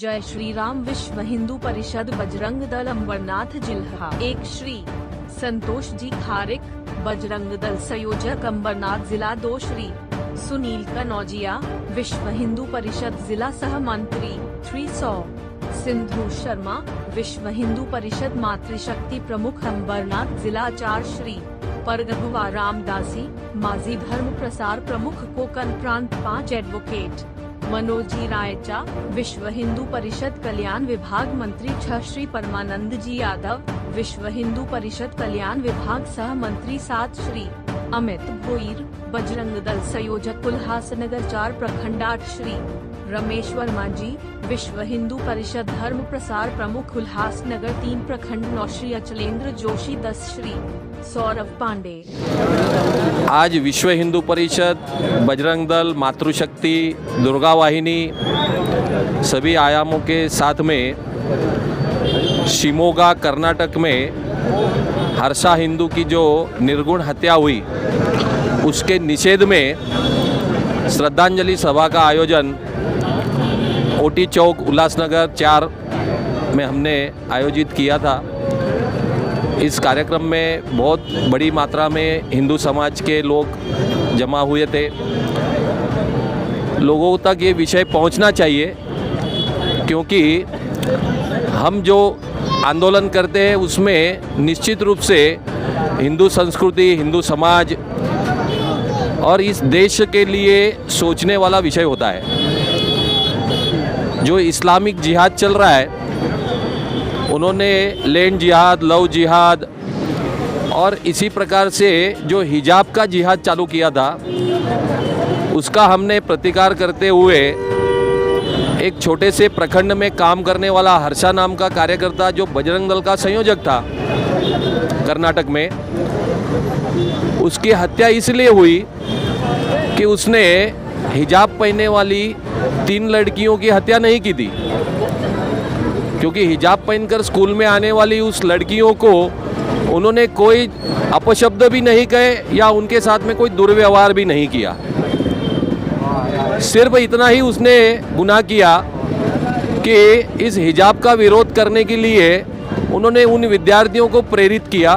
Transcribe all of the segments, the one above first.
जय श्री राम। विश्व हिंदू परिषद बजरंग दल अंबरनाथ जिला। एक श्री संतोष जी खारिक, बजरंग दल संयोजक अंबरनाथ जिला। 2 श्री सुनील कनौजिया, विश्व हिंदू परिषद जिला सह मंत्री। 300 सिंधु शर्मा, विश्व हिंदू परिषद मातृशक्ति प्रमुख अंबरनाथ जिला। 4 श्री परगभुआ रामदासी, माजी धर्म प्रसार प्रमुख कोकण प्रांत। 5 एडवोकेट मनोजी रायचा, विश्व हिंदू परिषद कल्याण विभाग मंत्री। 6 श्री परमानंद जी यादव, विश्व हिंदू परिषद कल्याण विभाग सह मंत्री। 7 श्री अमित भोईर, बजरंग दल संयोजक उल्लासनगर 4 प्रखंड। 8 श्री रमेश वर्मा जी, विश्व हिंदू परिषद धर्म प्रसार प्रमुख उल्लासनगर 3 प्रखंड। 9 श्री अचलेंद्र जोशी। 10 श्री सौरभ पांडे। आज विश्व हिंदू परिषद, बजरंग दल, मातृशक्ति, दुर्गा वाहिनी सभी आयामों के साथ में शिमोगा कर्नाटक में हर्षा हिंदू की जो निर्गुण हत्या हुई उसके निषेध में श्रद्धांजलि सभा का आयोजन ओटी चौक उल्लासनगर 4 में हमने आयोजित किया था। इस कार्यक्रम में बहुत बड़ी मात्रा में हिंदू समाज के लोग जमा हुए थे। लोगों तक ये विषय पहुंचना चाहिए क्योंकि हम जो आंदोलन करते हैं उसमें निश्चित रूप से हिंदू संस्कृति, हिंदू समाज और इस देश के लिए सोचने वाला विषय होता है। जो इस्लामिक जिहाद चल रहा है, उन्होंने लैंड जिहाद, लव जिहाद और इसी प्रकार से जो हिजाब का जिहाद चालू किया था उसका हमने प्रतिकार करते हुए एक छोटे से प्रखंड में काम करने वाला हर्षा नाम का कार्यकर्ता जो बजरंग दल का संयोजक था कर्नाटक में, उसकी हत्या इसलिए हुई कि उसने हिजाब पहनने वाली 3 लड़कियों की हत्या नहीं की थी, क्योंकि हिजाब पहनकर स्कूल में आने वाली उस लड़कियों को उन्होंने कोई अपशब्द भी नहीं कहे या उनके साथ में कोई दुर्व्यवहार भी नहीं किया। सिर्फ इतना ही उसने गुनाह किया कि इस हिजाब का विरोध करने के लिए उन्होंने उन विद्यार्थियों को प्रेरित किया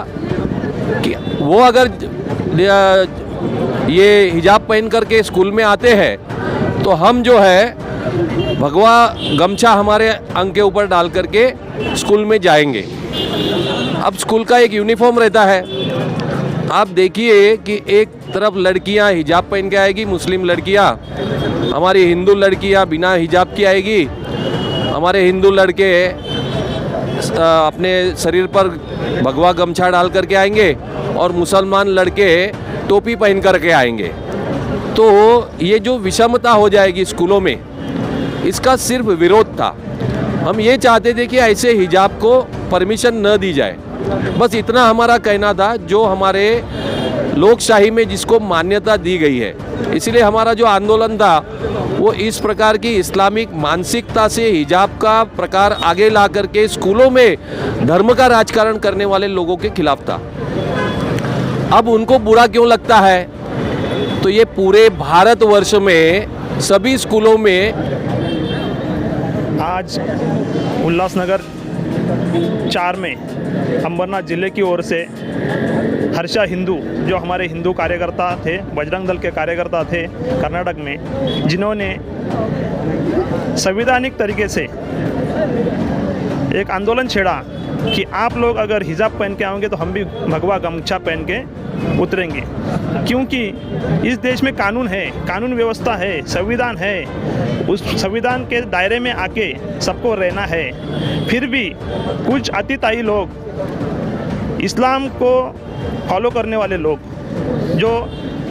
कि वो अगर ये हिजाब पहन करके स्कूल में आते हैं तो हम जो है भगवा गमछा हमारे अंग के ऊपर डाल करके स्कूल में जाएंगे। अब स्कूल का एक यूनिफॉर्म रहता है। आप देखिए कि एक तरफ लड़कियां हिजाब पहन के आएगी, मुस्लिम लड़कियां, हमारी हिंदू लड़कियां बिना हिजाब की आएगी, हमारे हिंदू लड़के अपने शरीर पर भगवा गमछा डाल करके आएंगे और मुसलमान लड़के टोपी पहन करके आएंगे। तो ये जो विषमता हो जाएगी स्कूलों में, इसका सिर्फ विरोध था। हम ये चाहते थे कि ऐसे हिजाब को परमिशन न दी जाए, बस इतना हमारा कहना था, जो हमारे लोकशाही में जिसको मान्यता दी गई है। इसलिए हमारा जो आंदोलन था वो इस प्रकार की इस्लामिक मानसिकता से हिजाब का प्रकार आगे ला करके स्कूलों में धर्म का राजकारण करने वाले लोगों के खिलाफ था। अब उनको बुरा क्यों लगता है? तो ये पूरे भारतवर्ष में सभी स्कूलों में आज उल्लासनगर 4 में अंबरनाथ जिले की ओर से हर्षा हिंदू, जो हमारे हिंदू कार्यकर्ता थे, बजरंग दल के कार्यकर्ता थे कर्नाटक में, जिन्होंने संवैधानिक तरीके से एक आंदोलन छेड़ा कि आप लोग अगर हिजाब पहन के आओगे तो हम भी भगवा गमछा पहन के उतरेंगे, क्योंकि इस देश में कानून है, कानून व्यवस्था है, संविधान है। उस संविधान के दायरे में आके सबको रहना है। फिर भी कुछ अतिताई लोग, इस्लाम को फॉलो करने वाले लोग, जो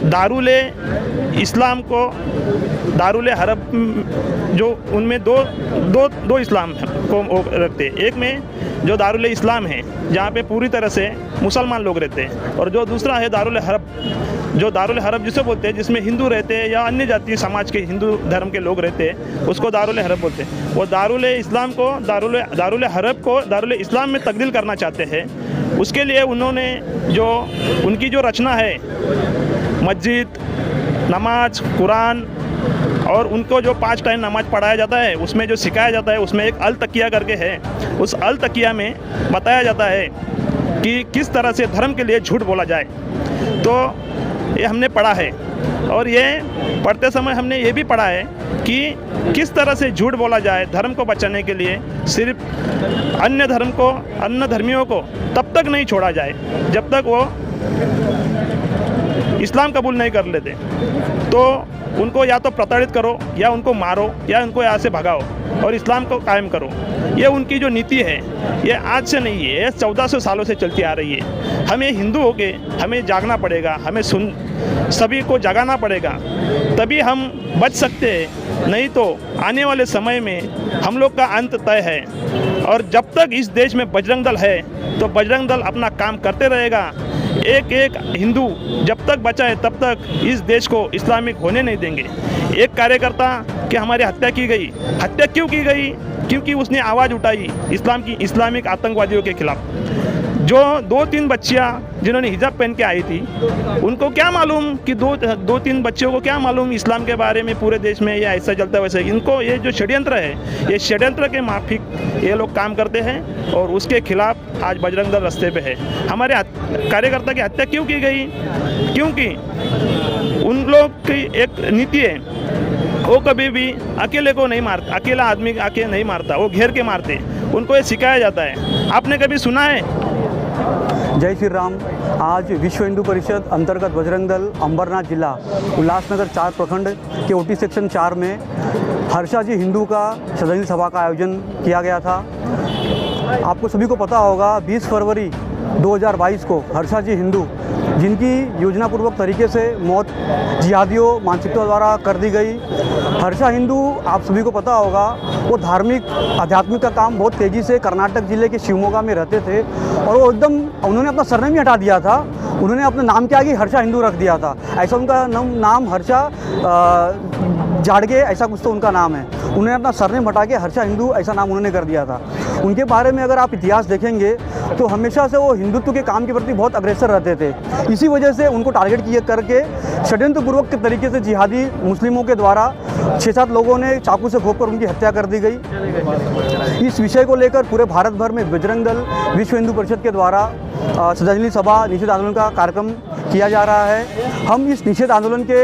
दारुले इस्लाम को, दारुले हरब, जो उनमें दो इस्लाम को रखते हैं। एक में जो दारुल इस्लाम है जहाँ पे पूरी तरह से मुसलमान लोग रहते हैं, और जो दूसरा है दारुल हरब, जो दारुल हरब जिसे बोलते हैं, जिसमें हिंदू रहते हैं या अन्य जातीय समाज के हिंदू धर्म के लोग रहते हैं, उसको दारुल हरब बोलते हैं। वो दारुल इस्लाम को, दारुल हरब को दारुल इस्लाम में तब्दील करना चाहते हैं। उसके लिए उन्होंने जो उनकी जो रचना है, मस्जिद, नमाज, कुरान और उनको जो 5 टाइम नमाज पढ़ाया जाता है उसमें जो सिखाया जाता है उसमें एक अल तकिया करके है। उस अल तकिया में बताया जाता है कि किस तरह से धर्म के लिए झूठ बोला जाए। तो ये हमने पढ़ा है और ये पढ़ते समय हमने ये भी पढ़ा है कि किस तरह से झूठ बोला जाए धर्म को बचाने के लिए। सिर्फ अन्य धर्मियों को तब तक नहीं छोड़ा जाए जब तक वो इस्लाम कबूल नहीं कर लेते। तो उनको या तो प्रताड़ित करो या उनको मारो या उनको यहाँ से भगाओ और इस्लाम को कायम करो। ये उनकी जो नीति है ये आज से नहीं है, ये 1400 सालों से चलती आ रही है। हमें हिंदू होके हमें जागना पड़ेगा, हमें सभी को जगाना पड़ेगा, तभी हम बच सकते हैं। नहीं तो आने वाले समय में हम लोग का अंत तय है। और जब तक इस देश में बजरंग दल है तो बजरंग दल अपना काम करते रहेगा। एक एक हिंदू जब तक बचा है तब तक इस देश को इस्लामिक होने नहीं देंगे। एक कार्यकर्ता की हमारी हत्या की गई, हत्या क्यों की गई? क्योंकि उसने आवाज़ उठाई इस्लामिक आतंकवादियों के खिलाफ। जो 2-3 बच्चियाँ जिन्होंने हिजाब पहन के आई थी, उनको क्या मालूम कि 2-3 बच्चियों को क्या मालूम इस्लाम के बारे में पूरे देश में या ऐसा चलता है वैसे। इनको ये जो षड्यंत्र है, ये षड्यंत्र के माफिक ये लोग काम करते हैं और उसके खिलाफ आज बजरंग दल रास्ते पे है। हमारे कार्यकर्ता की हत्या क्यों की गई? क्योंकि उन लोग की एक नीति है, वो कभी भी अकेले को नहीं मारता, अकेला आदमी अकेले नहीं मारता, वो घेर के मारते। उनको ये सिखाया जाता है। आपने कभी सुना है? जय श्री राम। आज विश्व हिंदू परिषद अंतर्गत बजरंग दल अंबरनाथ जिला उल्लासनगर 4 प्रखंड के ओटी सेक्शन 4 में हर्षा जी हिंदू का श्रद्धांजलि सभा का आयोजन किया गया था। आपको सभी को पता होगा 20 फरवरी 2022 को हर्षा जी हिंदू, जिनकी योजनापूर्वक तरीके से मौत जिहादियों मानसिकता द्वारा कर दी गई। हर्षा हिंदू, आप सभी को पता होगा, वो धार्मिक आध्यात्मिक का काम बहुत तेज़ी से कर्नाटक जिले के शिवमोगा में रहते थे और वो एकदम उन्होंने अपना सरनेम ही हटा दिया था। उन्होंने अपने नाम के आगे हर्षा हिंदू रख दिया था। ऐसा उनका नाम हर्षा जाड़गे, ऐसा कुछ तो उनका नाम है। उन्होंने अपना सरनेम हटा के हर्षा हिंदू ऐसा नाम उन्होंने कर दिया था। उनके बारे में अगर आप इतिहास देखेंगे तो हमेशा से वो हिंदुत्व के काम के प्रति बहुत अग्रेसर रहते थे। इसी वजह से उनको टारगेट किए करके षड्यंत्रपूर्वक के तरीके से जिहादी मुस्लिमों के द्वारा 6-7 लोगों ने चाकू से घोंप कर उनकी हत्या कर दी गई। इस विषय को लेकर पूरे भारत भर में बजरंग दल विश्व हिंदू परिषद के द्वारा श्रद्धांजलि सभा निषेध आंदोलन का कार्यक्रम किया जा रहा है। हम इस निषेध आंदोलन के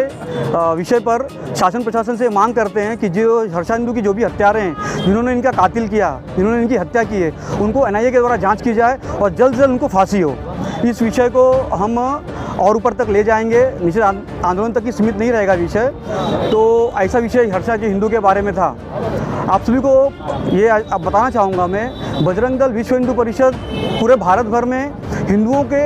विषय पर शासन प्रशासन से मांग करते हैं कि जो हर्षा हिंदू की जो भी हत्यारे हैं, जिन्होंने इनका कातिल किया, जिन्होंने इनकी हत्या की है, उनको NIA के द्वारा जांच की जाए और जल्द से जल्द उनको फांसी हो। इस विषय को हम और ऊपर तक ले जाएंगे, निषेध आंदोलन तक ही सीमित नहीं रहेगा विषय। तो ऐसा विषय हर्षा जी हिंदू के बारे में था। आप सभी को ये अब बताना चाहूँगा मैं, बजरंग दल विश्व हिंदू परिषद पूरे भारत भर में हिंदुओं के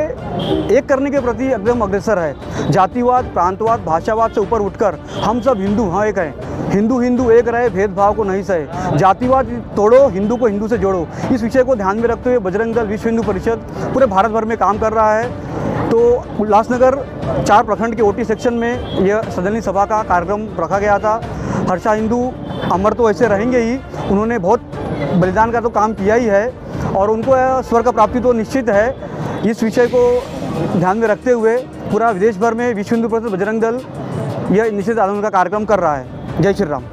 एक करने के प्रति एकदम अग्रसर है। जातिवाद, प्रांतवाद, भाषावाद से ऊपर उठकर हम सब हिंदू हाँ एक हैं। हिंदू एक रहे, भेदभाव को नहीं सहे, जातिवाद तोड़ो, हिंदू को हिंदू से जोड़ो। इस विषय को ध्यान में रखते हुए बजरंग दल विश्व हिंदू परिषद पूरे भारत भर में काम कर रहा है। तो उल्लासनगर 4 प्रखंड के OT सेक्शन में यह श्रद्धांजलि सभा का कार्यक्रम रखा गया था। हर्षा हिंदू अमर तो ऐसे रहेंगे ही, उन्होंने बहुत बलिदान का तो काम किया ही है और उनको स्वर्ग प्राप्ति तो निश्चित है। इस विषय को ध्यान में रखते हुए पूरा विदेश भर में विश्व हिंदू परिषद बजरंग दल यह निषेध आंदोलन का कार्यक्रम कर रहा है। जय श्री राम।